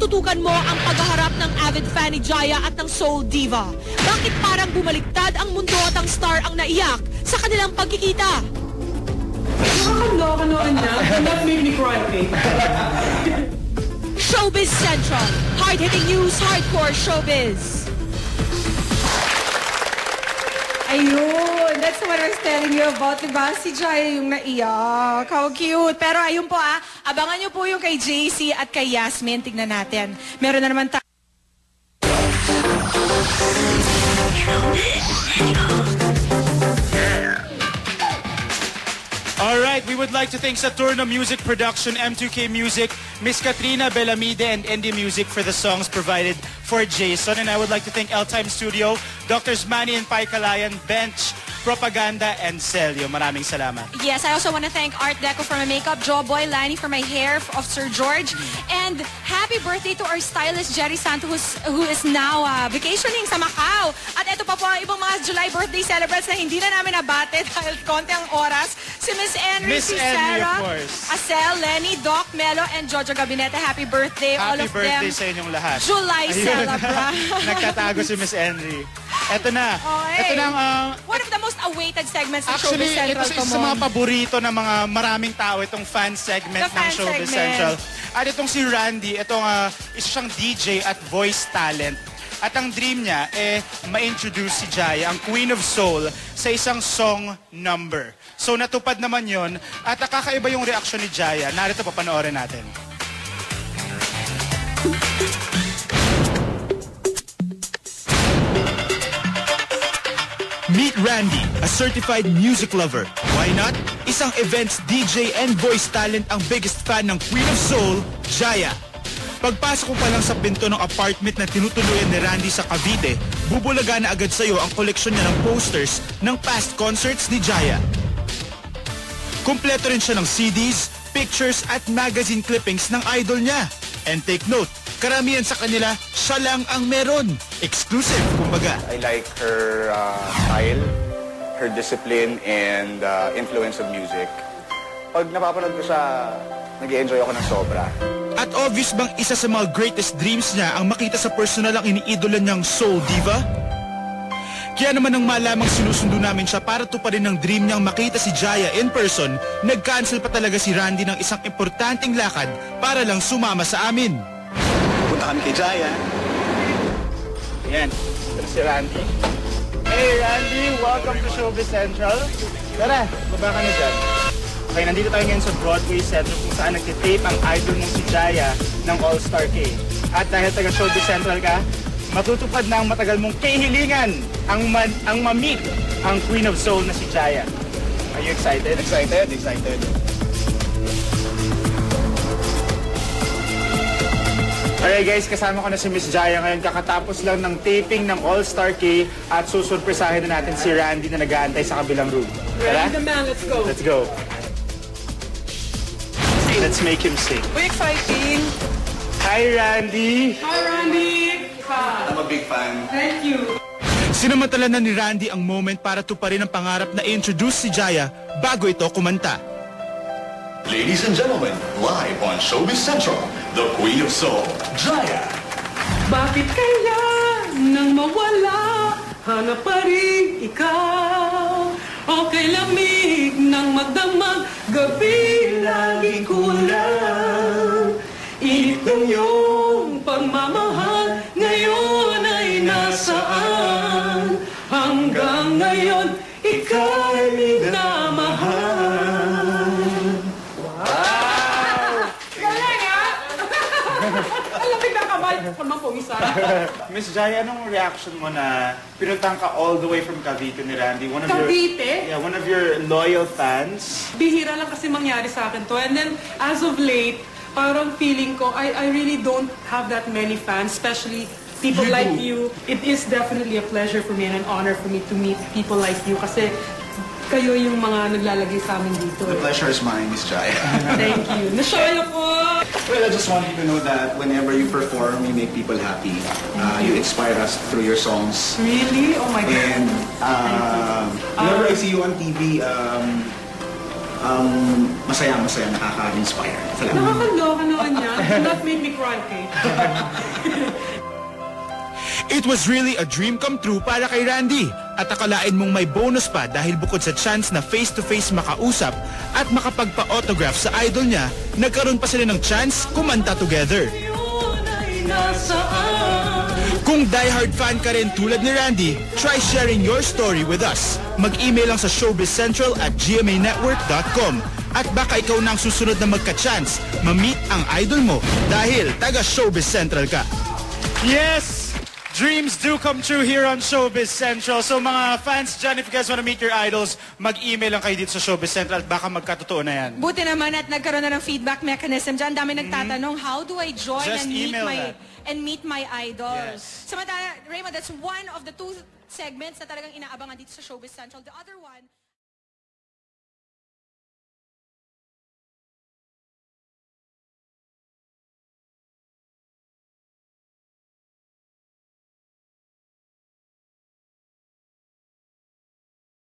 tutukan mo ang paghaharap ng avid fan ni Jaya at ng soul diva. Bakit parang bumaliktad ang mundo at ang star ang naiyak sa kanilang pagkikita? Nakakaloka noon niya. That made me cry, okay? Showbiz Central. Hard-hitting news, hardcore showbiz. Ayun, that's what I was telling you about, diba? Si Jaya yung naiyak. How cute. Pero ayun po abangan nyo po yung kay JC at kay Yasmin. Tignan natin. Meron na naman Alright, we would like to thank Saturno Music Production, M2K Music, Miss Katrina Bellamide, and Indie Music for the songs provided for Jason. And I would like to thank L-Time Studio, Drs. Manny and Pai Kalayan, Bench, Propaganda, and Celio. Maraming salamat. Yes, I also want to thank Art Deco for my makeup, Jawboy, Lani for my hair of Sir George, and happy birthday to our stylist, Jerry Santo, who is now vacationing sa Macau. At ito pa po ang ibang mga July birthday celebrants na hindi na namin nabate dahil konti ang oras. Si Miss Henry, si Sarah, Acel, Lenny, Doc, Melo, and Jojo Gabinete. Happy birthday, all of them. Happy birthday sa inyong lahat. July celebrant. Nagtatago si Miss Henry. Ito na. Okay. Ito na ang... one of the most awaited segments ng Actually, Showbiz Central. ito sa mga paborito ng mga maraming tao, itong fan segment ng Showbiz Central. At itong si Randy, itong isa siyang DJ at voice talent. At ang dream niya, ma-introduce si Jaya, ang Queen of Soul, sa isang song number. So natupad naman yon at nakakaiba yung reaksyon ni Jaya. Narito, papanoorin natin. Meet Randy, a certified music lover. Why not? Isang events DJ and voice talent ang biggest fan ng Queen of Soul, Jaya. Pagpasok ko pa lang sa pinto ng apartment na tinutuluyan ni Randy sa Cavite, bubulaga na agad sa'yo ang koleksyon niya ng posters ng past concerts ni Jaya. Kumpleto rin siya ng CDs, pictures at magazine clippings ng idol niya. And take note, karamihan sa kanila, siya lang ang meron. Exclusive, kumbaga. I like her style, her discipline, and influence of music. Pag napapanood ko siya, nag-i-enjoy ako ng sobra. At obvious bang isa sa mga greatest dreams niya ang makita sa personal ang iniidolo niyang soul diva? Kaya naman nang malamang sinusundo namin siya para tuparin ang dream niyang makita si Jaya in person, nag-cancel pa talaga si Randy ng isang importanteng lakad para lang sumama sa amin. Punta kami kay Jaya. Yan, ito si Randy. Hey Randy, welcome to Showbiz Central. Tara, baba ka na dyan. Okay, nandito tayo ngayon sa Broadway Central kung saan nagtitape ang idol mong si Jaya ng All-Star K. At dahil taga Showbiz Central ka, matutupad na ang matagal mong kahilingan ang ma-meet ang Queen of Soul na si Jaya. Are you excited? Excited, excited. Alright guys, kasama ko na si Miss Jaya ngayon. Kakatapos lang ng taping ng All-Star K at susurpresahin na natin si Randy na nag-aantay sa kabilang room. Tara? Randy the man, let's go. Let's go. Let's make him sing. Very exciting. Hi Randy! Hi, Randy. I'm a big fan. Thank you. Sinamantala na ni Randy ang moment para tuparin ang pangarap na i-introduce si Jaya bago ito kumanta. Ladies and gentlemen, live on Showbiz Central, the Queen of Soul, Jaya. Bakit kaya nang mawala, hanap pa rin ikaw? Okay lamig ng magdamag, gabi lagi kulang. Init ng iyong pagmamahal, ngayon ay nasaan? Hanggang ngayon, ika'y minamahal. Wow! Galing ha? Alamig na kamay. Kalmang pumisa. Miss Jaya, anong reaction mo na pinuntahan ka all the way from Cavite ni Randy? Cavite? One of your loyal fans. Bihira lang kasi mangyari sa akin to. And then, as of late, parang feeling ko, I really don't have that many fans, especially people like you. It is definitely a pleasure for me and an honor for me to meet people like you kasi kayo yung mga naglalagay sa amin dito. The pleasure is mine, Miss Jaya. Thank you. Nashoy ako! Well, I just want you to know that whenever you perform, you make people happy. You inspire us through your songs. Really? Oh my God. And whenever I see you on TV, masaya, nakaka-inspire. Salamat. Nakakaloka naman yan. Do not make me cry, okay? It was really a dream come true para kay Randy. At akalain mong may bonus pa dahil bukod sa chance na face-to-face makausap at makapagpa-autograph sa idol niya, nagkaroon pa sila ng chance kumanta together. Kung diehard fan ka rin tulad ni Randy, try sharing your story with us. Mag-email lang sa showbizcentral@gmanetwork.com at baka ikaw na ang susunod na magka-chance ma-meet ang idol mo dahil taga Showbiz Central ka. Yes! Dreams do come true here on Showbiz Central. So mga fans dyan, if you guys wanna meet your idols, mag-email lang kayo dito sa Showbiz Central at baka magkatotoo na yan. Buti naman at nagkaroon na ng feedback mechanism dyan. Dami nagtatanong, how do I join Just and meet my idols? Yes. Samantala, Raymond, that's one of the 2 segments na talagang inaabangan dito sa Showbiz Central. The other one...